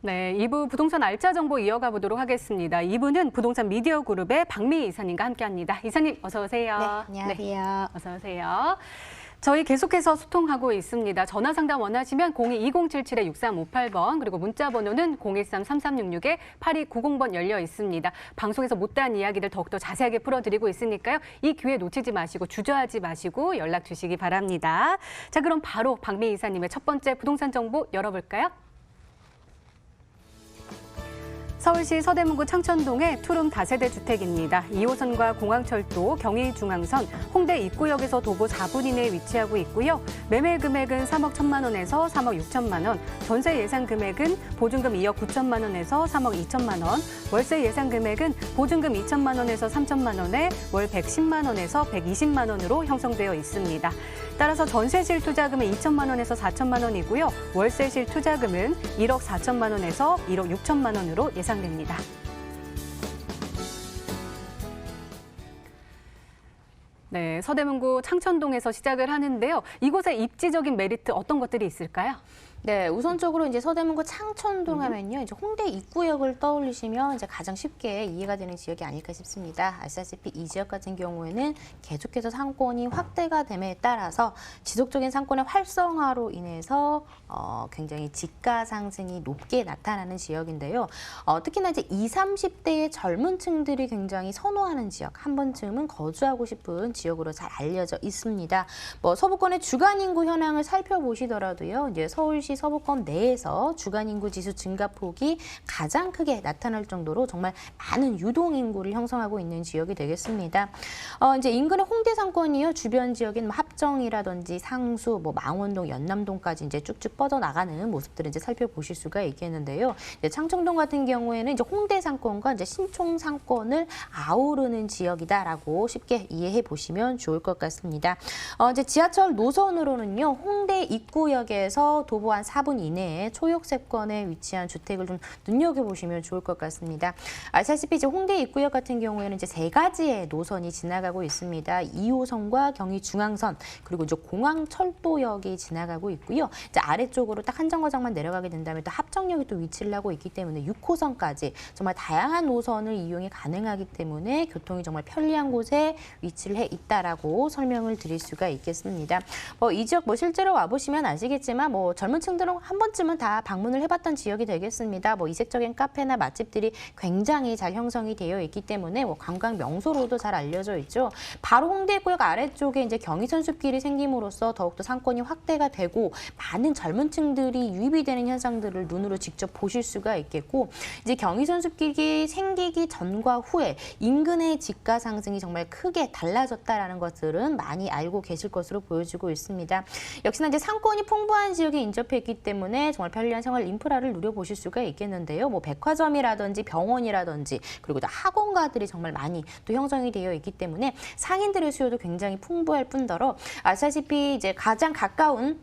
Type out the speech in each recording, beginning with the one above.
네, 2부 부동산 알짜 정보 이어가 보도록 하겠습니다. 2부는 부동산 미디어 그룹의 박미희 이사님과 함께합니다. 이사님 어서 오세요. 네, 안녕하세요. 어서 오세요. 저희 계속해서 소통하고 있습니다. 전화 상담 원하시면 02-2077-6358번 그리고 문자 번호는 013-3366-8290번 열려 있습니다. 방송에서 못다한 이야기들 더욱더 자세하게 풀어드리고 있으니까요. 이 기회 놓치지 마시고 주저하지 마시고 연락 주시기 바랍니다. 자, 그럼 바로 박미희 이사님의 첫 번째 부동산 정보 열어볼까요? 서울시 서대문구 창천동의 투룸 다세대 주택입니다. 2호선과 공항철도, 경의중앙선, 홍대 입구역에서 도보 4분 이내에 위치하고 있고요. 매매 금액은 3억 1천만 원에서 3억 6천만 원, 전세 예상 금액은 보증금 2억 9천만 원에서 3억 2천만 원, 월세 예상 금액은 보증금 2천만 원에서 3천만 원에 월 110만 원에서 120만 원으로 형성되어 있습니다. 따라서 전세실 투자금은 2천만 원에서 4천만 원이고요. 월세실 투자금은 1억 4천만 원에서 1억 6천만 원으로 예상됩니다. 네, 서대문구 창천동에서 시작을 하는데요. 이곳의 입지적인 메리트 어떤 것들이 있을까요? 네, 우선적으로 이제 서대문구 창천동 하면요, 이제 홍대 입구역을 떠올리시면 이제 가장 쉽게 이해가 되는 지역이 아닐까 싶습니다. 아시다시피 이 지역 같은 경우에는 계속해서 상권이 확대가 됨에 따라서 지속적인 상권의 활성화로 인해서 굉장히 지가 상승이 높게 나타나는 지역인데요. 특히나 이제 20, 30대의 젊은 층들이 굉장히 선호하는 지역, 한 번쯤은 거주하고 싶은 지역으로 잘 알려져 있습니다. 뭐 서부권의 주간 인구 현황을 살펴보시더라도요, 이제 서울시 서부권 내에서 주간 인구 지수 증가폭이 가장 크게 나타날 정도로 정말 많은 유동 인구를 형성하고 있는 지역이 되겠습니다. 이제 인근의 홍대 상권이요, 주변 지역인 합정이라든지 상수, 뭐 망원동, 연남동까지 이제 쭉쭉 뻗어 나가는 모습들을 이제 살펴보실 수가 있겠는데요. 이제 창천동 같은 경우에는 이제 홍대 상권과 이제 신촌 상권을 아우르는 지역이다라고 쉽게 이해해 보시면 좋을 것 같습니다. 이제 지하철 노선으로는요, 홍대 입구역에서 도보 한 4분 이내에 초역세권에 위치한 주택을 좀 눈여겨보시면 좋을 것 같습니다. 아시다시피 이제 홍대 입구역 같은 경우에는 이제 3가지의 노선이 지나가고 있습니다. 2호선과 경의중앙선, 그리고 이제 공항철도역이 지나가고 있고요. 이제 아래쪽으로 딱 한 정거장만 내려가게 된다면 또 합정역이 또 위치를 하고 있기 때문에 6호선까지 정말 다양한 노선을 이용이 가능하기 때문에 교통이 정말 편리한 곳에 위치를 해 있다라고 설명을 드릴 수가 있겠습니다. 이 지역 실제로 와보시면 아시겠지만 젊은 층들은 한 번쯤은 다 방문을 해봤던 지역이 되겠습니다. 이색적인 카페나 맛집들이 굉장히 잘 형성이 되어 있기 때문에 관광 명소로도 잘 알려져 있죠. 바로 홍대구역 아래쪽에 이제 경의선숲길이 생김으로써 더욱더 상권이 확대가 되고 많은 젊은 층들이 유입이 되는 현상들을 눈으로 직접 보실 수가 있겠고, 이제 경의선숲길이 생기기 전과 후에 인근의 집가 상승이 정말 크게 달라졌다라는 것들은 많이 알고 계실 것으로 보여지고 있습니다. 역시나 이제 상권이 풍부한 지역에 인접해 있기 때문에 정말 편리한 생활 인프라를 누려보실 수가 있겠는데요. 백화점이라든지 병원이라든지 그리고 또 학원가들이 정말 많이 또 형성이 되어 있기 때문에 상인들의 수요도 굉장히 풍부할 뿐더러 아시다시피 이제 가장 가까운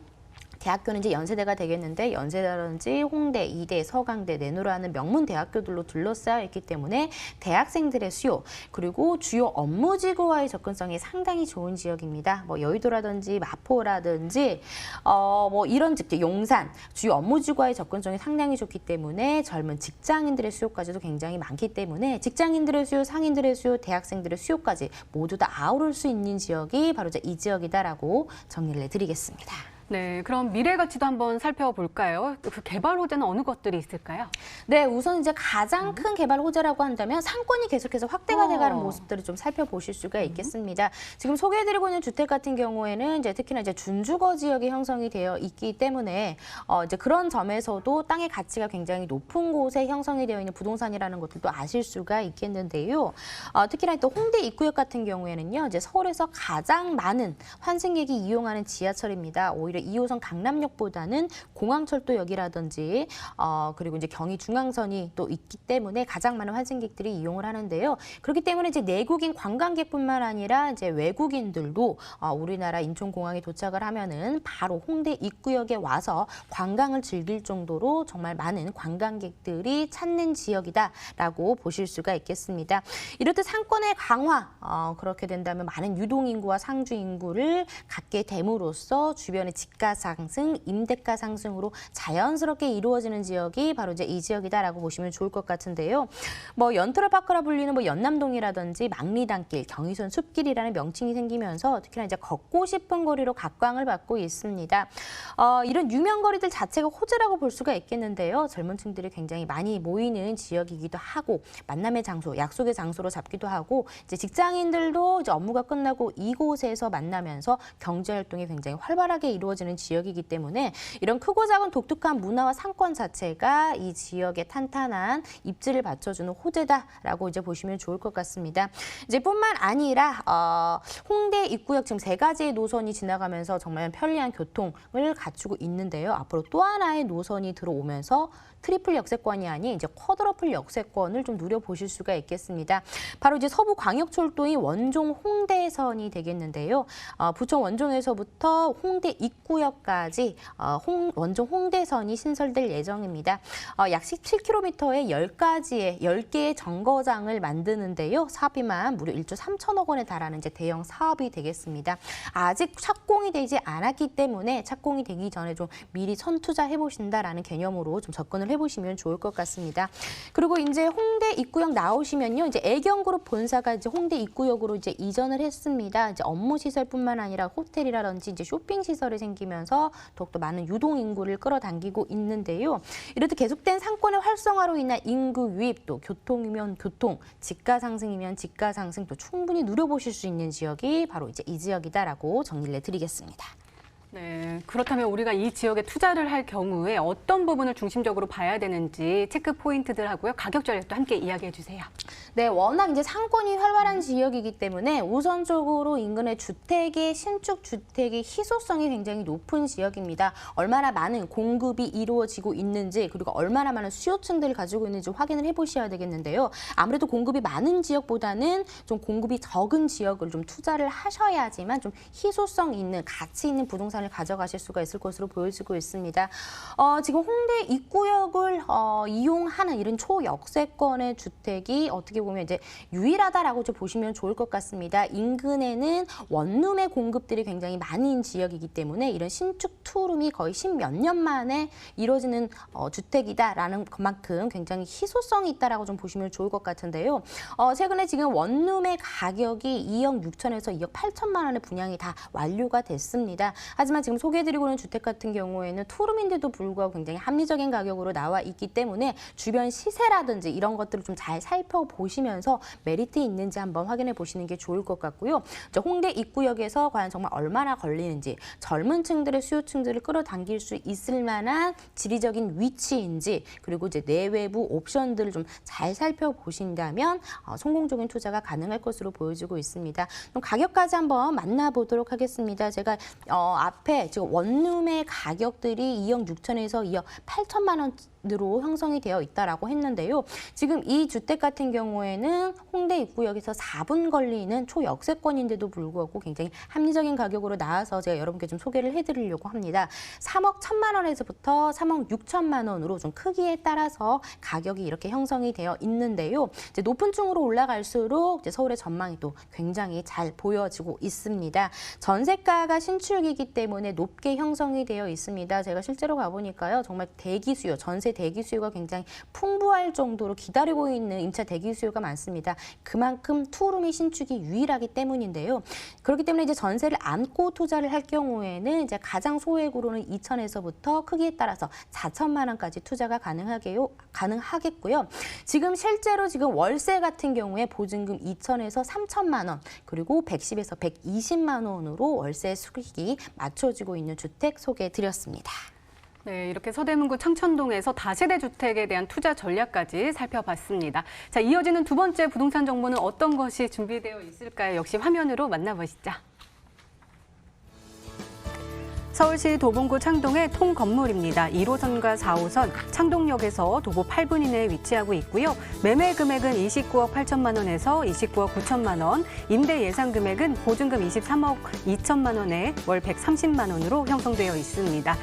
대학교는 이제 연세대가 되겠는데 연세대라든지 홍대, 이대, 서강대, 내노라는 명문 대학교들로 둘러싸여 있기 때문에 대학생들의 수요, 그리고 주요 업무지구와의 접근성이 상당히 좋은 지역입니다. 여의도라든지 마포라든지 이런 용산, 주요 업무지구와의 접근성이 상당히 좋기 때문에 젊은 직장인들의 수요까지도 굉장히 많기 때문에 직장인들의 수요, 상인들의 수요, 대학생들의 수요까지 모두 다 아우를 수 있는 지역이 바로 이 지역이다라고 정리를 해드리겠습니다. 네, 그럼 미래 가치도 한번 살펴볼까요? 그 개발 호재는 어느 것들이 있을까요? 네, 우선 이제 가장 큰 개발 호재라고 한다면 상권이 계속해서 확대가 돼가는 모습들을 좀 살펴보실 수가 있겠습니다. 지금 소개해드리고 있는 주택 같은 경우에는 이제 특히나 이제 준주거 지역이 형성이 되어 있기 때문에 이제 그런 점에서도 땅의 가치가 굉장히 높은 곳에 형성이 되어 있는 부동산이라는 것들도 아실 수가 있겠는데요. 특히나 또 홍대 입구역 같은 경우에는요, 이제 서울에서 가장 많은 환승객이 이용하는 지하철입니다. 오히려 2호선 강남역보다는 공항철도역이라든지 그리고 이제 경의중앙선이 또 있기 때문에 가장 많은 환승객들이 이용을 하는데요. 그렇기 때문에 이제 내국인 관광객뿐만 아니라 이제 외국인들도 우리나라 인천공항에 도착을 하면은 바로 홍대 입구역에 와서 관광을 즐길 정도로 정말 많은 관광객들이 찾는 지역이다라고 보실 수가 있겠습니다. 이렇듯 상권의 강화, 그렇게 된다면 많은 유동인구와 상주인구를 갖게 됨으로써 주변의 집가 상승, 임대가 상승으로 자연스럽게 이루어지는 지역이 바로 이제 이 지역이다라고 보시면 좋을 것 같은데요. 뭐 연트럴파크라 불리는 뭐 연남동이라든지 망리단길, 경의선 숲길이라는 명칭이 생기면서 특히나 이제 걷고 싶은 거리로 각광을 받고 있습니다. 이런 유명 거리들 자체가 호재라고 볼 수가 있겠는데요. 젊은 층들이 굉장히 많이 모이는 지역이기도 하고 만남의 장소, 약속의 장소로 잡기도 하고 이제 직장인들도 이제 업무가 끝나고 이곳에서 만나면서 경제 활동이 굉장히 활발하게 이루어지는 지역이기 때문에 이런 크고 작은 독특한 문화와 상권 자체가 이 지역의 탄탄한 입지를 받쳐주는 호재다라고 이제 보시면 좋을 것 같습니다. 이제 뿐만 아니라 홍대 입구역 지금 3가지의 노선이 지나가면서 정말 편리한 교통을 갖추고 있는데요. 앞으로 또 하나의 노선이 들어오면서 트리플 역세권이 아닌 이제 쿼드러플 역세권을 좀 누려보실 수가 있겠습니다. 바로 이제 서부광역철도의 원종 홍대선이 되겠는데요. 부천 원종에서부터 홍대 입구역까지 원종 홍대선이 신설될 예정입니다. 약 17km에 10개의 정거장을 만드는데요. 사업비만 무려 1조 3천억 원에 달하는 이제 대형 사업이 되겠습니다. 아직 착공이 되지 않았기 때문에 착공이 되기 전에 좀 미리 선투자해 보신다라는 개념으로 좀 접근을 해보시면 좋을 것 같습니다. 그리고 이제 홍대 입구역 나오시면요, 이제 애경그룹 본사가 이제 홍대 입구역으로 이제 이전을 했습니다. 이제 업무 시설뿐만 아니라 호텔이라든지 이제 쇼핑 시설이 생기면서 더욱더 많은 유동 인구를 끌어당기고 있는데요. 이렇듯 계속된 상권의 활성화로 인한 인구 유입, 또 교통이면 교통, 집가 상승이면 집가 상승 또 충분히 누려보실 수 있는 지역이 바로 이제 이 지역이다라고 정리를 해드리겠습니다. 네, 그렇다면 우리가 이 지역에 투자를 할 경우에 어떤 부분을 중심적으로 봐야 되는지 체크 포인트들하고요. 가격 전략도 함께 이야기해 주세요. 네, 워낙 이제 상권이 활발한 지역이기 때문에 우선적으로 인근의 신축 주택의 희소성이 굉장히 높은 지역입니다. 얼마나 많은 공급이 이루어지고 있는지 그리고 얼마나 많은 수요층들을 가지고 있는지 확인을 해보셔야 되겠는데요. 아무래도 공급이 많은 지역보다는 좀 공급이 적은 지역을 좀 투자를 하셔야지만 좀 희소성 있는 가치 있는 부동산을 가져가실 수가 있을 것으로 보여지고 있습니다. 지금 홍대 입구역을 이용하는 이런 초역세권의 주택이 어떻게 보면 이제 유일하다라고 좀 보시면 좋을 것 같습니다. 인근에는 원룸의 공급들이 굉장히 많은 지역이기 때문에 이런 신축 투룸이 거의 10몇 년 만에 이루어지는 주택이다라는 것만큼 굉장히 희소성이 있다라고 좀 보시면 좋을 것 같은데요. 최근에 지금 원룸의 가격이 2억 6천에서 2억 8천만 원의 분양이 다 완료가 됐습니다. 하지만 지금 소개해드리고 있는 주택 같은 경우에는 투룸인데도 불구하고 굉장히 합리적인 가격으로 나와 있기 때문에 주변 시세라든지 이런 것들을 좀 잘 살펴보시면서 메리트 있는지 한번 확인해 보시는 게 좋을 것 같고요. 홍대 입구역에서 과연 정말 얼마나 걸리는지, 젊은 층들의 수요층들을 끌어당길 수 있을 만한 지리적인 위치인지, 그리고 이제 내외부 옵션들을 좀 잘 살펴보신다면 성공적인 투자가 가능할 것으로 보여지고 있습니다. 그럼 가격까지 한번 만나보도록 하겠습니다. 제가 앞에 지금 원룸의 가격들이 2억 6천에서 2억 8천만 원으로 형성이 되어 있다라고 했는데요. 지금 이 주택 같은 경우에는 홍대 입구역에서 4분 걸리는 초역세권인데도 불구하고 굉장히 합리적인 가격으로 나와서 제가 여러분께 좀 소개를 해드리려고 합니다. 3억 1천만 원에서부터 3억 6천만 원으로 좀 크기에 따라서 가격이 이렇게 형성이 되어 있는데요. 이제 높은 층으로 올라갈수록 이제 서울의 전망이 또 굉장히 잘 보여지고 있습니다. 전세가가 신축이기 때문에 높게 형성이 되어 있습니다. 제가 실제로 가보니까요, 정말 대기 수요, 전세 대기 수요가 굉장히 풍부할 정도로 기다리고 있는 임차 대기 수요가 많습니다. 그만큼 투룸이 신축이 유일하기 때문인데요. 그렇기 때문에 이제 전세를 안고 투자를 할 경우에는 이제 가장 소액으로는 2천에서부터 크기에 따라서 4천만 원까지 투자가 가능하겠고요. 지금 실제로 지금 월세 같은 경우에 보증금 2천에서 3천만 원, 그리고 110에서 120만 원으로 월세 수익이 맞춰지고 있는 주택 소개해드렸습니다. 네, 이렇게 서대문구 창천동에서 다세대 주택에 대한 투자 전략까지 살펴봤습니다. 자, 이어지는 두 번째 부동산 정보는 어떤 것이 준비되어 있을까요? 역시 화면으로 만나보시죠. 서울시 도봉구 창동의 통건물입니다. 1호선과 4호선 창동역에서 도보 8분 이내에 위치하고 있고요. 매매 금액은 29억 8천만 원에서 29억 9천만 원, 임대 예상 금액은 보증금 23억 2천만 원에 월 130만 원으로 형성되어 있습니다.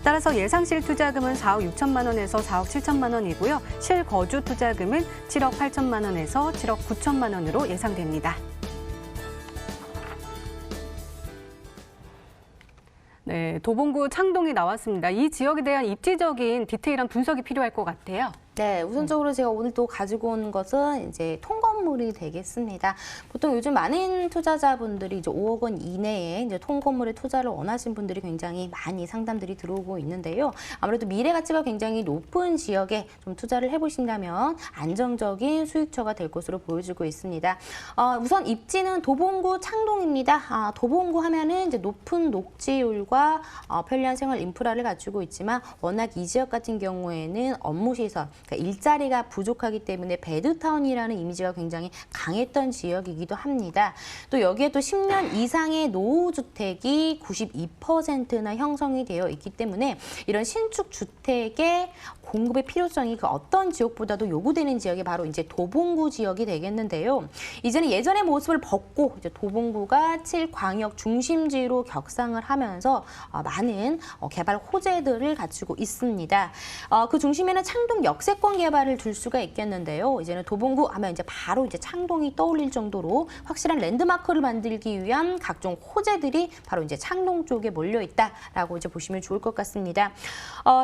따라서 예상 실투자금은 4억 6천만 원에서 4억 7천만 원이고요. 실거주 투자금은 7억 8천만 원에서 7억 9천만 원으로 예상됩니다. 네, 도봉구 창동이 나왔습니다. 이 지역에 대한 입지적인 디테일한 분석이 필요할 것 같아요. 네, 우선적으로 제가 오늘 또 가지고 온 것은 이제 통건물이 되겠습니다. 보통 요즘 많은 투자자분들이 이제 5억 원 이내에 이제 통건물에 투자를 원하신 분들이 굉장히 많이 상담들이 들어오고 있는데요. 아무래도 미래 가치가 굉장히 높은 지역에 좀 투자를 해보신다면 안정적인 수익처가 될 것으로 보여지고 있습니다. 우선 입지는 도봉구 창동입니다. 도봉구 하면은 이제 높은 녹지율과 편리한 생활 인프라를 갖추고 있지만 워낙 이 지역 같은 경우에는 업무시설, 그러니까 일자리가 부족하기 때문에 배드타운이라는 이미지가 굉장히 강했던 지역이기도 합니다. 또 여기에 또 10년 이상의 노후주택이 92%나 형성이 되어 있기 때문에 이런 신축 주택의 공급의 필요성이 그 어떤 지역보다도 요구되는 지역이 바로 이제 도봉구 지역이 되겠는데요. 이제는 예전의 모습을 벗고 이제 도봉구가 7광역 중심지로 격상을 하면서 많은 개발 호재들을 갖추고 있습니다. 그 중심에는 창동 역세권 개발을 둘 수가 있겠는데요. 이제는 도봉구 하면 이제 바로 이제 창동이 떠올릴 정도로 확실한 랜드마크를 만들기 위한 각종 호재들이 바로 이제 창동 쪽에 몰려 있다라고 이제 보시면 좋을 것 같습니다.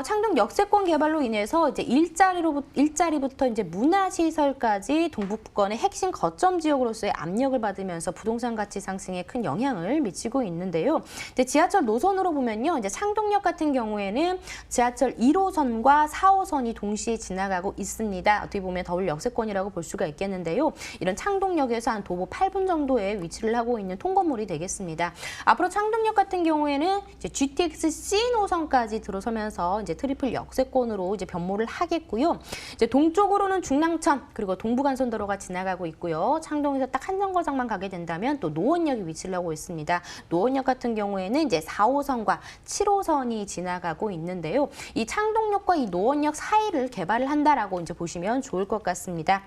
창동 역세권 개발로 인해서 이제 일자리부터 이제 문화시설까지 동북권의 핵심 거점 지역으로서의 압력을 받으면서 부동산 가치 상승에 큰 영향을 미치고 있는데요. 이제 지하철 노선으로 보면요, 이제 창동역 같은 경우에는 지하철 1호선과 4호선이 동시에 지나가고 있습니다. 어떻게 보면 더블 역세권이라고 볼 수가 있겠는데요. 이런 창동역에서 한 도보 8분 정도에 위치를 하고 있는 통건물이 되겠습니다. 앞으로 창동역 같은 경우에는 이제 GTX C 노선까지 들어서면서 이제 트리플 역세권으로 이제 변모를 하겠고요. 이제 동쪽으로는 중랑천 그리고 동부간선도로가 지나가고 있고요. 창동에서 딱 한 정거장만 가게 된다면 또 노원역이 위치를 하고 있습니다. 노원역 같은 경우에는 이제 4호선과 7호선이 지나가고 있는데요. 이 창동역과 이 노원역 사이를 개발을 한다라고 이제 보시면 좋을 것 같습니다.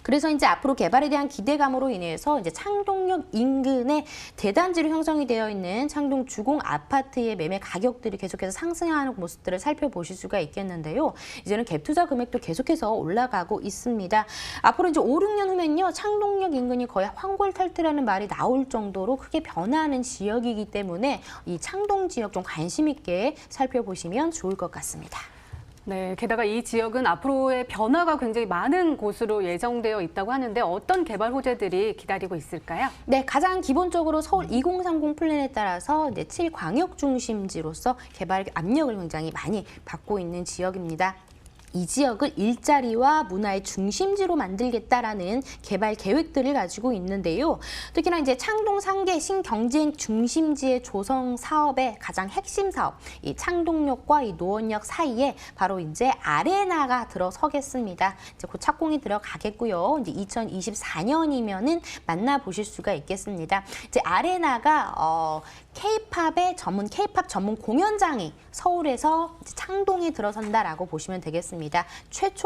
그래서 이제 앞으로 개발에 대한 기대감으로 인해서 이제 창동역 인근에 대단지로 형성이 되어 있는 창동 주공 아파트의 매매 가격들이 계속해서 상승하는 모습들을 살펴보실 수가 있겠는데요. 이제는 갭 투자 금액도 계속해서 올라가고 있습니다. 앞으로 이제 5, 6년 후면요, 창동역 인근이 거의 황골탈퇴라는 말이 나올 정도로 크게 변화하는 지역이기 때문에 이 창동 지역 좀 관심 있게 살펴보시면 좋을 것 같습니다. 네, 게다가 이 지역은 앞으로의 변화가 굉장히 많은 곳으로 예정되어 있다고 하는데 어떤 개발 호재들이 기다리고 있을까요? 네, 가장 기본적으로 서울 2030 플랜에 따라서 이제 7광역 중심지로서 개발 압력을 굉장히 많이 받고 있는 지역입니다. 이 지역을 일자리와 문화의 중심지로 만들겠다라는 개발 계획들을 가지고 있는데요. 특히나 이제 창동 상계 신경쟁 중심지의 조성 사업의 가장 핵심 사업, 이 창동역과 이 노원역 사이에 바로 이제 아레나가 들어서겠습니다. 이제 곧 착공이 들어가겠고요. 이제 2024년이면은 만나보실 수가 있겠습니다. 이제 아레나가 K-팝의 K-팝 전문 공연장이 서울에서 이제 창동에 들어선다라고 보시면 되겠습니다.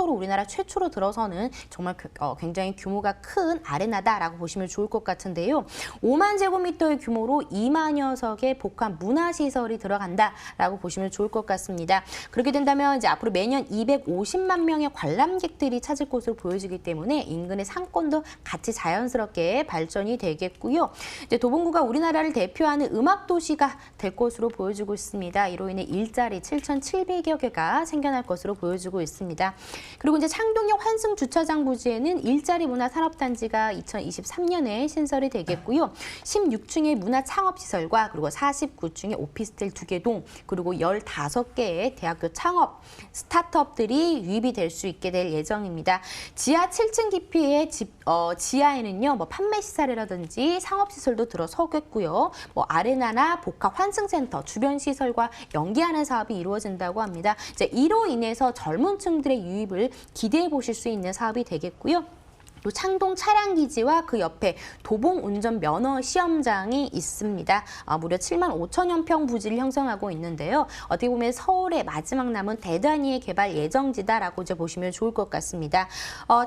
우리나라 최초로 들어서는 정말 굉장히 규모가 큰 아레나다라고 보시면 좋을 것 같은데요. 5만 제곱미터의 규모로 2만여 석의 복합 문화시설이 들어간다라고 보시면 좋을 것 같습니다. 그렇게 된다면 이제 앞으로 매년 250만 명의 관람객들이 찾을 곳으로 보여지기 때문에 인근의 상권도 같이 자연스럽게 발전이 되겠고요. 이제 도봉구가 우리나라를 대표하는 음악 도시가 될 것으로 보여지고 있습니다. 이로 인해 일자리 7,700여 개가 생겨날 것으로 보여지고 있습니다. 그리고 이제 창동역 환승 주차장 부지에는 일자리 문화 산업단지가 2023년에 신설이 되겠고요. 16층의 문화 창업시설과 그리고 49층의 오피스텔 2개 동 그리고 15개의 대학교 창업 스타트업들이 유입이 될 수 있게 될 예정입니다. 지하 7층 깊이의 지하에는요, 뭐 판매 시설이라든지 상업시설도 들어서겠고요. 뭐 아레나나 복합 환승센터 주변 시설과 연계하는 사업이 이루어진다고 합니다. 이제 이로 인해서 젊은 층들의 유입을 기대해 보실 수 있는 사업이 되겠고요. 또 창동 차량기지와 그 옆에 도봉 운전 면허 시험장이 있습니다. 무려 7만 5천여 평 부지를 형성하고 있는데요. 어떻게 보면 서울의 마지막 남은 대단위의 개발 예정지다라고 이제 보시면 좋을 것 같습니다.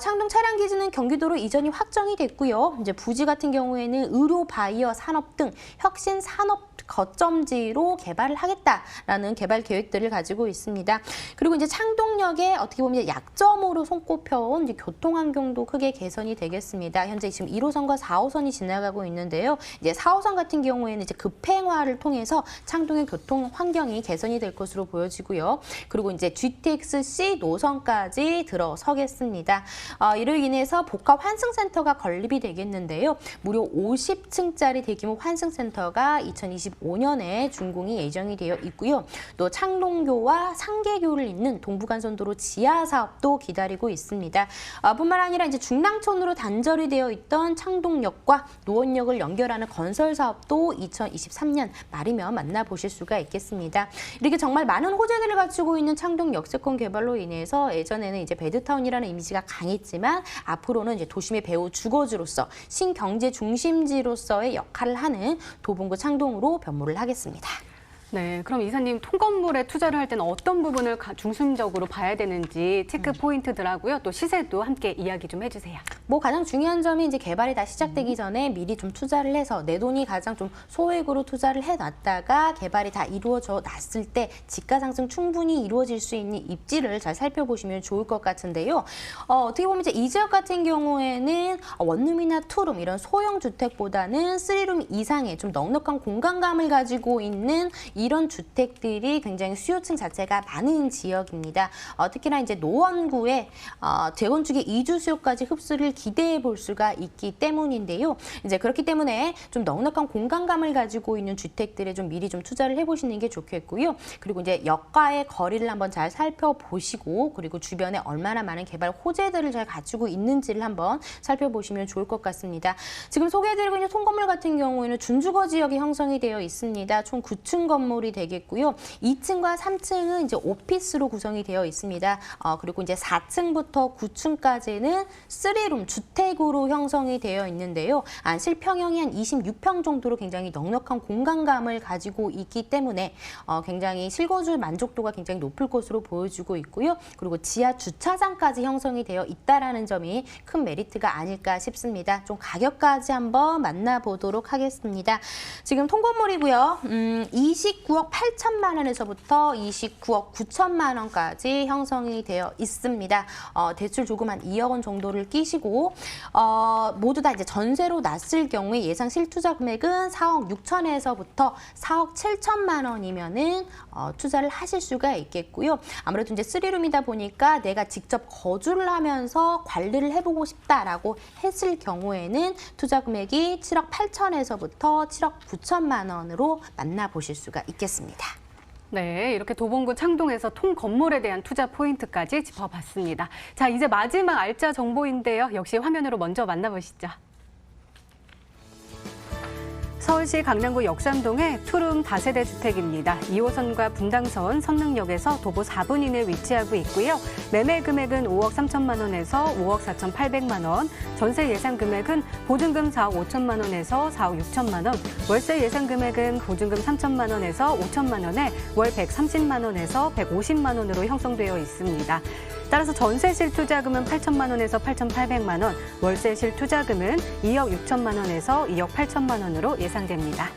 창동 차량기지는 경기도로 이전이 확정이 됐고요. 이제 부지 같은 경우에는 의료, 바이오, 산업 등 혁신 산업 거점지로 개발을 하겠다라는 개발 계획들을 가지고 있습니다. 그리고 이제 창동역에 어떻게 보면 약점으로 손꼽혀온 이제 교통 환경도 크게 개선이 되겠습니다. 현재 지금 1호선과 4호선이 지나가고 있는데요. 이제 4호선 같은 경우에는 이제 급행화를 통해서 창동의 교통 환경이 개선이 될 것으로 보여지고요. 그리고 이제 GTX-C 노선까지 들어서겠습니다. 이로 인해서 복합 환승센터가 건립이 되겠는데요. 무려 50층짜리 대규모 환승센터가 2025년에 준공이 예정이 되어 있고요. 또 창동교와 상계교를 잇는 동부간선도로 지하 사업도 기다리고 있습니다. 뿐만 아니라 이제 중랑천으로 단절이 되어 있던 창동역과 노원역을 연결하는 건설 사업도 2023년 말이면 만나보실 수가 있겠습니다. 이렇게 정말 많은 호재들을 갖추고 있는 창동 역세권 개발로 인해서 예전에는 이제 배드타운이라는 이미지가 강했지만 앞으로는 이제 도심의 배후 주거지로서 신경제 중심지로서의 역할을 하는 도봉구 창동으로 변모를 하겠습니다. 네, 그럼 이사님 통건물에 투자를 할 때는 어떤 부분을 중심적으로 봐야 되는지 체크 포인트들하고요. 또 시세도 함께 이야기 좀 해주세요. 뭐 가장 중요한 점이 이제 개발이 다 시작되기 전에 미리 좀 투자를 해서 내 돈이 가장 좀 소액으로 투자를 해놨다가 개발이 다 이루어져 났을 때 지가 상승 충분히 이루어질 수 있는 입지를 잘 살펴보시면 좋을 것 같은데요. 어떻게 보면 이제 이 지역 같은 경우에는 원룸이나 투룸 이런 소형 주택보다는 3룸 이상의 좀 넉넉한 공간감을 가지고 있는 이런 주택들이 굉장히 수요층 자체가 많은 지역입니다. 특히나 이제 노원구에 재건축의 이주 수요까지 흡수를 기대해 볼 수가 있기 때문인데요. 이제 그렇기 때문에 좀 넉넉한 공간감을 가지고 있는 주택들에 좀 미리 좀 투자를 해보시는 게 좋겠고요. 그리고 이제 역과의 거리를 한번 잘 살펴보시고 그리고 주변에 얼마나 많은 개발 호재들을 잘 갖추고 있는지를 한번 살펴보시면 좋을 것 같습니다. 지금 소개해드리고 있는 통건물 같은 경우에는 준주거 지역이 형성이 되어 있습니다. 총 9층 건물이 되겠고요. 2층과 3층은 이제 오피스로 구성이 되어 있습니다. 그리고 이제 4층부터 9층까지는 3룸 주택으로 형성이 되어 있는데요. 안실 평형이 한 26평 정도로 굉장히 넉넉한 공간감을 가지고 있기 때문에 굉장히 실거주 만족도가 굉장히 높을 것으로 보여지고 있고요. 그리고 지하 주차장까지 형성이 되어 있다라는 점이 큰 메리트가 아닐까 싶습니다. 좀 가격까지 한번 만나보도록 하겠습니다. 지금 통건물이고요. 29억 8천만 원에서부터 29억 9천만 원까지 형성이 되어 있습니다. 대출 조금 한 2억 원 정도를 끼시고 모두 다 이제 전세로 났을 경우에 예상 실투자 금액은 4억 6천에서부터 4억 7천만 원이면은 투자를 하실 수가 있겠고요. 아무래도 이제 3룸이다 보니까 내가 직접 거주를 하면서 관리를 해보고 싶다라고 했을 경우에는 투자 금액이 7억 8천에서부터 7억 9천만 원으로 만나보실 수가 있겠습니다. 네, 이렇게 도봉구 창동에서 통건물에 대한 투자 포인트까지 짚어봤습니다. 자, 이제 마지막 알짜 정보인데요. 역시 화면으로 먼저 만나보시죠. 서울시 강남구 역삼동의 투룸 다세대 주택입니다. 2호선과 분당선, 선릉역에서 도보 4분 이내에 위치하고 있고요. 매매 금액은 5억 3천만 원에서 5억 4,800만 원, 전세 예상 금액은 보증금 4억 5천만 원에서 4억 6천만 원, 월세 예상 금액은 보증금 3천만 원에서 5천만 원에 월 130만 원에서 150만 원으로 형성되어 있습니다. 따라서 전세 실투자금은 8천만 원에서 8,800만 원, 월세 실투자금은 2억 6천만 원에서 2억 8천만 원으로 예상됩니다.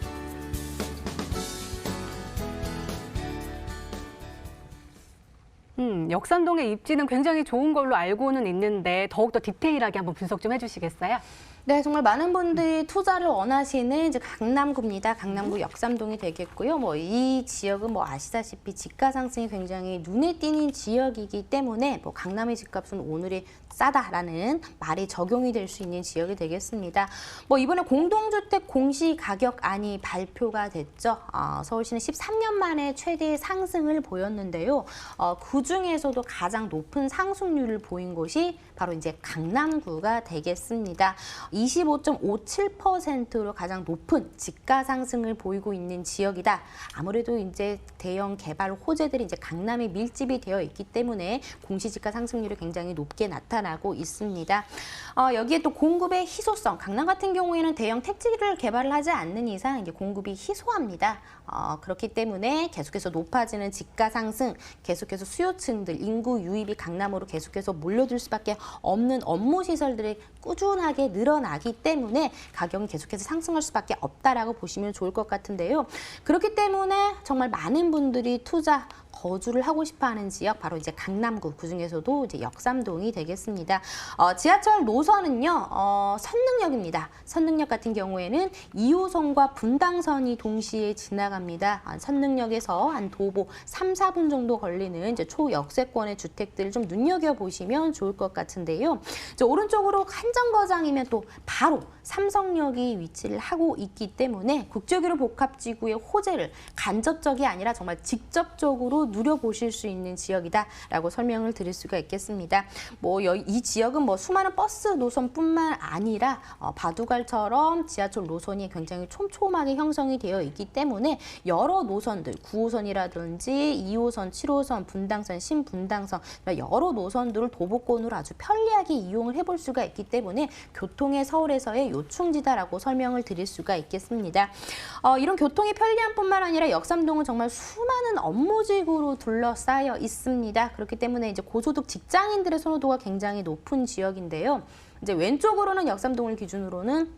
역삼동의 입지는 굉장히 좋은 걸로 알고는 있는데 더욱더 디테일하게 한번 분석 좀 해주시겠어요? 네, 정말 많은 분들이 투자를 원하시는 이제 강남구입니다. 강남구 역삼동이 되겠고요. 뭐 이 지역은 뭐 아시다시피 집가 상승이 굉장히 눈에 띄는 지역이기 때문에 뭐 강남의 집값은 오늘이 싸다라는 말이 적용이 될 수 있는 지역이 되겠습니다. 뭐 이번에 공동주택 공시 가격안이 발표가 됐죠. 서울시는 13년 만에 최대 상승을 보였는데요. 그 중에서도 가장 높은 상승률을 보인 곳이 바로 이제 강남구가 되겠습니다. 25.57%로 가장 높은 집가 상승을 보이고 있는 지역이다. 아무래도 이제 대형 개발 호재들이 이제 강남에 밀집이 되어 있기 때문에 공시지가 상승률이 굉장히 높게 나타나고 있습니다. 여기에 또 공급의 희소성, 강남 같은 경우에는 대형 택지를 개발을 하지 않는 이상 이제 공급이 희소합니다. 그렇기 때문에 계속해서 높아지는 집가 상승, 계속해서 수요층들, 인구 유입이 강남으로 계속해서 몰려들 수밖에 없는 업무 시설들이 꾸준하게 늘어나 늘어나기 때문에 가격은 계속해서 상승할 수밖에 없다라고 보시면 좋을 것 같은데요. 그렇기 때문에 정말 많은 분들이 거주를 하고 싶어하는 지역 바로 이제 강남구 그중에서도 이제 역삼동이 되겠습니다. 지하철 노선은요 선릉역입니다. 선릉역 같은 경우에는 2호선과 분당선이 동시에 지나갑니다. 선릉역에서 한 도보 3, 4분 정도 걸리는 이제 초역세권의 주택들을 좀 눈여겨 보시면 좋을 것 같은데요. 오른쪽으로 한정거장이면 또 바로 삼성역이 위치를 하고 있기 때문에 국제교류 복합지구의 호재를 간접적이 아니라 정말 직접적으로 누려보실 수 있는 지역이다라고 설명을 드릴 수가 있겠습니다. 이 지역은 수많은 버스 노선뿐만 아니라 바둑알처럼 지하철 노선이 굉장히 촘촘하게 형성이 되어 있기 때문에 여러 노선들, 9호선이라든지 2호선, 7호선, 분당선, 신분당선 여러 노선들을 도보권으로 아주 편리하게 이용을 해볼 수가 있기 때문에 교통의 서울에서의 요충지다라고 설명을 드릴 수가 있겠습니다. 이런 교통이 편리한 뿐만 아니라 역삼동은 정말 수많은 업무지구로 둘러싸여 있습니다. 그렇기 때문에 이제 고소득 직장인들의 선호도가 굉장히 높은 지역인데요. 이제 왼쪽으로는 역삼동을 기준으로는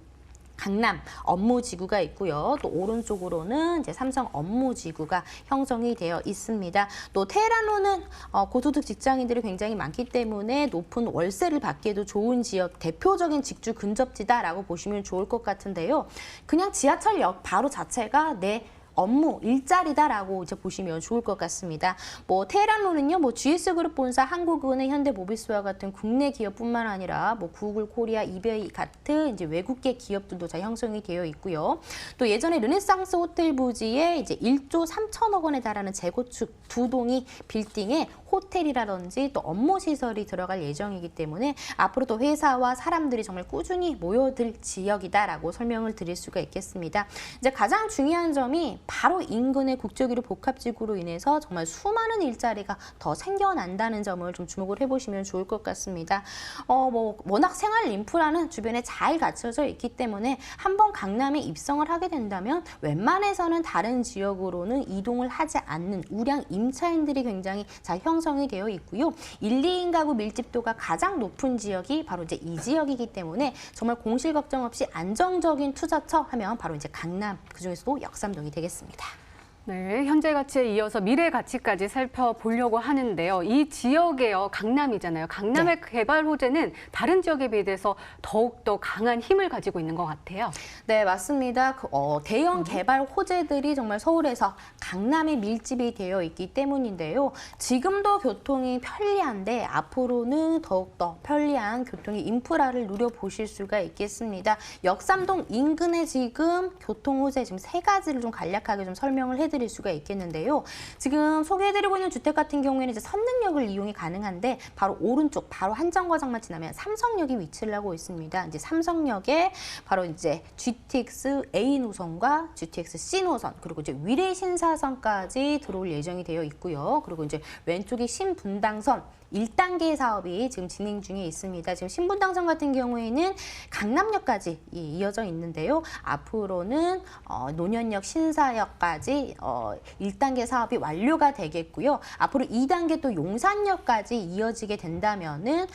강남 업무지구가 있고요. 또 오른쪽으로는 이제 삼성 업무지구가 형성이 되어 있습니다. 또 테헤란로는 고소득 직장인들이 굉장히 많기 때문에 높은 월세를 받기에도 좋은 지역, 대표적인 직주 근접지다라고 보시면 좋을 것 같은데요. 그냥 지하철역 바로 자체가 내 업무, 일자리다라고 이제 보시면 좋을 것 같습니다. 테헤란로는요, GS그룹 본사, 한국은행, 현대모비스와 같은 국내 기업뿐만 아니라 구글 코리아, 이베이 같은 이제 외국계 기업들도 잘 형성이 되어 있고요. 또 예전에 르네상스 호텔 부지에 이제 1조 3천억 원에 달하는 재건축 2동이 빌딩에 호텔이라든지 또 업무 시설이 들어갈 예정이기 때문에 앞으로 또 회사와 사람들이 정말 꾸준히 모여들 지역이다라고 설명을 드릴 수가 있겠습니다. 이제 가장 중요한 점이 바로 인근의 국제교류 복합지구로 인해서 정말 수많은 일자리가 더 생겨난다는 점을 좀 주목을 해보시면 좋을 것 같습니다. 워낙 생활 인프라는 주변에 잘 갖춰져 있기 때문에 한번 강남에 입성을 하게 된다면 웬만해서는 다른 지역으로는 이동을 하지 않는 우량 임차인들이 굉장히 잘 형성이 되어 있고요. 1, 2인 가구 밀집도가 가장 높은 지역이 바로 이제 이 지역이기 때문에 정말 공실 걱정 없이 안정적인 투자처 하면 바로 이제 강남, 그중에서도 역삼동이 되겠습니다. 네, 현재 가치에 이어서 미래 가치까지 살펴보려고 하는데요. 이 지역의 강남이잖아요. 강남의 개발 호재는 다른 지역에 비해서 더욱더 강한 힘을 가지고 있는 것 같아요. 네, 맞습니다. 대형 개발 호재들이 정말 서울에서 강남에 밀집이 되어 있기 때문인데요. 지금도 교통이 편리한데 앞으로는 더욱더 편리한 교통의 인프라를 누려보실 수가 있겠습니다. 역삼동 인근에 지금 교통 호재 지금 3가지를 좀 간략하게 좀 설명을 해드릴 수가 있겠는데요. 지금 소개해드리고 있는 주택 같은 경우에는 이제 선릉역을 이용이 가능한데 바로 오른쪽, 바로 한정거장만 지나면 삼성역이 위치를 하고 있습니다. 이제 삼성역에 바로 이제 GTX A 노선과 GTX C 노선 그리고 이제 위례 신사선까지 들어올 예정이 되어 있고요. 그리고 이제 왼쪽이 신분당선 1단계 사업이 지금 진행 중에 있습니다. 지금 신분당선 같은 경우에는 강남역까지 이어져 있는데요. 앞으로는 노년역, 신사역까지 1단계 사업이 완료가 되겠고요. 앞으로 2단계 또 용산역까지 이어지게 된다면은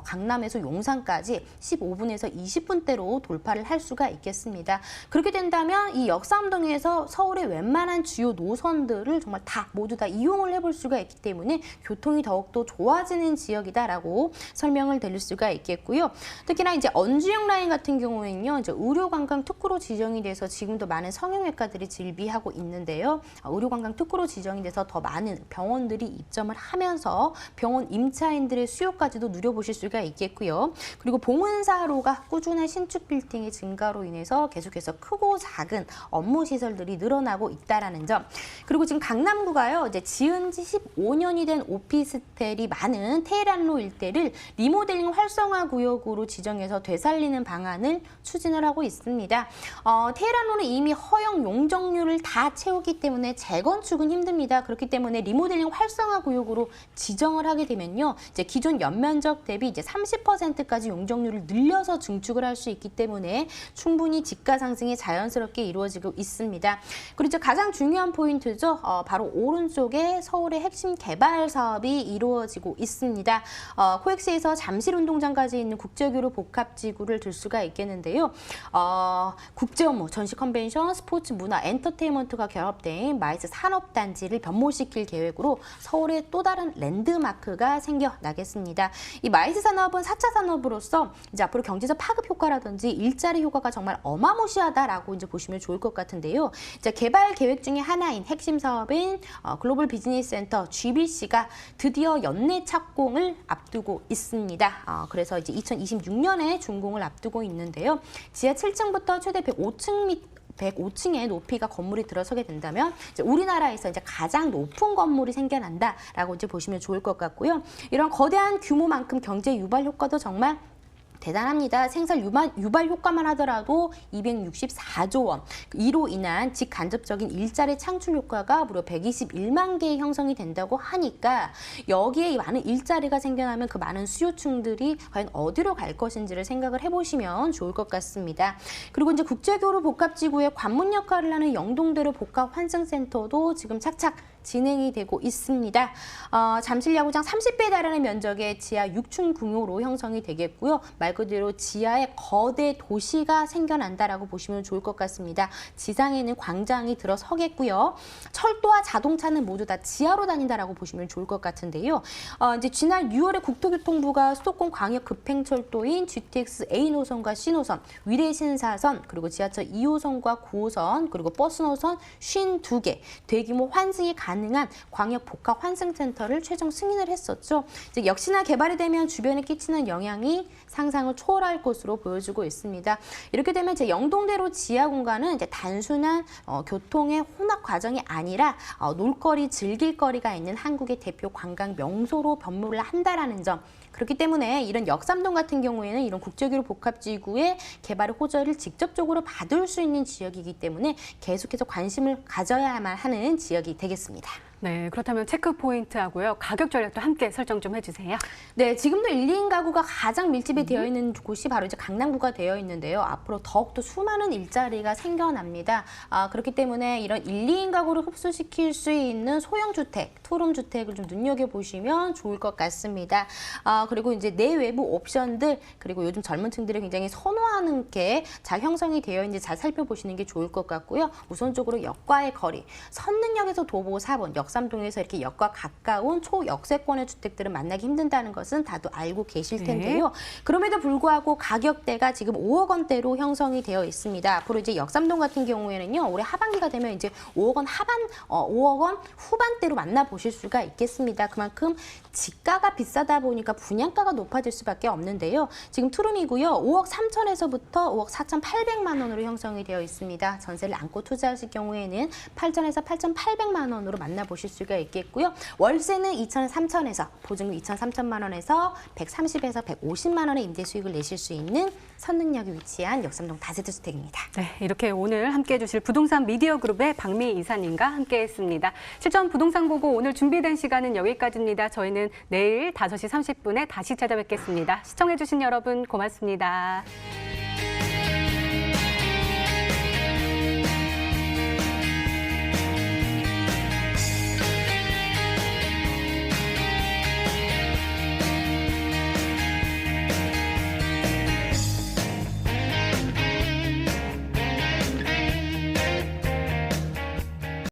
강남에서 용산까지 15분에서 20분대로 돌파를 할 수가 있겠습니다. 그렇게 된다면 이 역삼동에서 서울의 웬만한 주요 노선들을 정말 모두 다 이용을 해볼 수가 있기 때문에 교통이 더욱더 좋아지는 지역이다라고 설명을 드릴 수가 있겠고요. 특히나 이제 언주역 라인 같은 경우에는요, 이제 의료관광 특구로 지정이 돼서 지금도 많은 성형외과들이 질비하고 있는데요. 의료관광 특구로 지정이 돼서 더 많은 병원들이 입점을 하면서 병원 임차인들의 수요까지도 누려보실 수가 있겠고요. 그리고 봉은사로가 꾸준한 신축 빌딩의 증가로 인해서 계속해서 크고 작은 업무 시설들이 늘어나고 있다라는 점. 그리고 지금 강남구가요, 이제 지은 지 15년이 된 오피스텔이 많은 테헤란로 일대를 리모델링 활성화 구역으로 지정해서 되살리는 방안을 추진을 하고 있습니다. 테헤란로는 이미 허용 용적률을 다 채우기 때문에 재건축은 힘듭니다. 그렇기 때문에 리모델링 활성화 구역으로 지정을 하게 되면요, 이제 기존 연면적 대비 이제 30%까지 용적률을 늘려서 증축을 할 수 있기 때문에 충분히 집가 상승이 자연스럽게 이루어지고 있습니다. 그리고 이제 가장 중요한 포인트죠. 바로 오른쪽에 서울의 핵심 개발 사업이 이루어지고 있습니다. 코엑스에서 잠실운동장까지 있는 국제교류 복합지구를 들 수가 있겠는데요. 국제업무, 전시 컨벤션, 스포츠, 문화, 엔터테인먼트가 결합된 마이스 산업단지를 변모시킬 계획으로 서울의 또 다른 랜드마크가 생겨나겠습니다. 이 마이스 산업은 4차 산업으로서 이제 앞으로 경제적 파급 효과라든지 일자리 효과가 정말 어마무시하다라고 이제 보시면 좋을 것 같은데요. 이제 개발 계획 중에 하나인 핵심 사업인 글로벌 비즈니스 센터 GBC가 드디어 연내 착공을 앞두고 있습니다. 그래서 이제 2026년에 준공을 앞두고 있는데요. 지하 7층부터 최대 105층의 높이가 건물이 들어서게 된다면 이제 우리나라에서 이제 가장 높은 건물이 생겨난다라고 이제 보시면 좋을 것 같고요. 이런 거대한 규모만큼 경제 유발 효과도 정말 대단합니다. 생산 유발 효과만 하더라도 264조 원. 이로 인한 직간접적인 일자리 창출 효과가 무려 121만 개 형성이 된다고 하니까 여기에 많은 일자리가 생겨나면 그 많은 수요층들이 과연 어디로 갈 것인지를 생각을 해보시면 좋을 것 같습니다. 그리고 이제 국제교류 복합지구의 관문 역할을 하는 영동대로 복합환승센터도 지금 착착 진행이 되고 있습니다. 잠실야구장 30배에 달하는 면적의 지하 6층 공유로 형성이 되겠고요. 말 그대로 지하에 거대 도시가 생겨난다라고 보시면 좋을 것 같습니다. 지상에는 광장이 들어서겠고요. 철도와 자동차는 모두 다 지하로 다닌다라고 보시면 좋을 것 같은데요. 이제 지난 6월에 국토교통부가 수도권 광역 급행철도인 GTX A 노선과 C 노선, 위례 신사선, 그리고 지하철 2호선과 9호선, 그리고 버스 노선 52개, 대규모 환승이 가능한 광역 복합 환승센터를 최종 승인을 했었죠. 즉 역시나 개발이 되면 주변에 끼치는 영향이 상상을 초월할 것으로 보여지고 있습니다. 이렇게 되면 이제 영동대로 지하 공간은 이제 단순한 교통의 혼합 과정이 아니라 놀거리, 즐길거리가 있는 한국의 대표 관광 명소로 변모를 한다라는 점. 그렇기 때문에 이런 역삼동 같은 경우에는 이런 국제교류 복합지구의 개발의 호재를 직접적으로 받을 수 있는 지역이기 때문에 계속해서 관심을 가져야만 하는 지역이 되겠습니다. 네, 그렇다면 체크 포인트하고요. 가격 전략도 함께 설정 좀 해주세요. 네, 지금도 1, 2인 가구가 가장 밀집이 되어 있는 곳이 바로 이제 강남구가 되어 있는데요. 앞으로 더욱더 수많은 일자리가 생겨납니다. 그렇기 때문에 이런 1, 2인 가구를 흡수시킬 수 있는 소형주택, 투룸주택을 좀 눈여겨보시면 좋을 것 같습니다. 그리고 이제 내외부 옵션들, 그리고 요즘 젊은 층들이 굉장히 선호하는 게 잘 형성이 되어 있는지 잘 살펴보시는 게 좋을 것 같고요. 우선적으로 역과의 거리, 선능역에서 도보 4번, 역삼동에서 이렇게 역과 가까운 초역세권의 주택들은 만나기 힘든다는 것은 다들 알고 계실 텐데요. 그럼에도 불구하고 가격대가 지금 5억 원대로 형성이 되어 있습니다. 앞으로 이제 역삼동 같은 경우에는요, 올해 하반기가 되면 이제 5억 원 후반대로 만나보실 수가 있겠습니다. 그만큼 지가가 비싸다 보니까 분양가가 높아질 수밖에 없는데요. 지금 투룸이고요. 5억 3천에서부터 5억 4,800만 원으로 형성이 되어 있습니다. 전세를 안고 투자하실 경우에는 8천에서 8,800만 원으로 만나보실 수가 있겠고요. 월세는 2천, 3천에서 보증금 2천, 3천만 원에서 130에서 150만 원의 임대 수익을 내실 수 있는 선능역에 위치한 역삼동 다세대 주택입니다. 네, 이렇게 오늘 함께해 주실 부동산 미디어 그룹의 박미 이사님과 함께했습니다. 실전 부동산 보고 오늘 준비된 시간은 여기까지입니다. 저희는 내일 5시 30분에 다시 찾아뵙겠습니다. 시청해 주신 여러분 고맙습니다.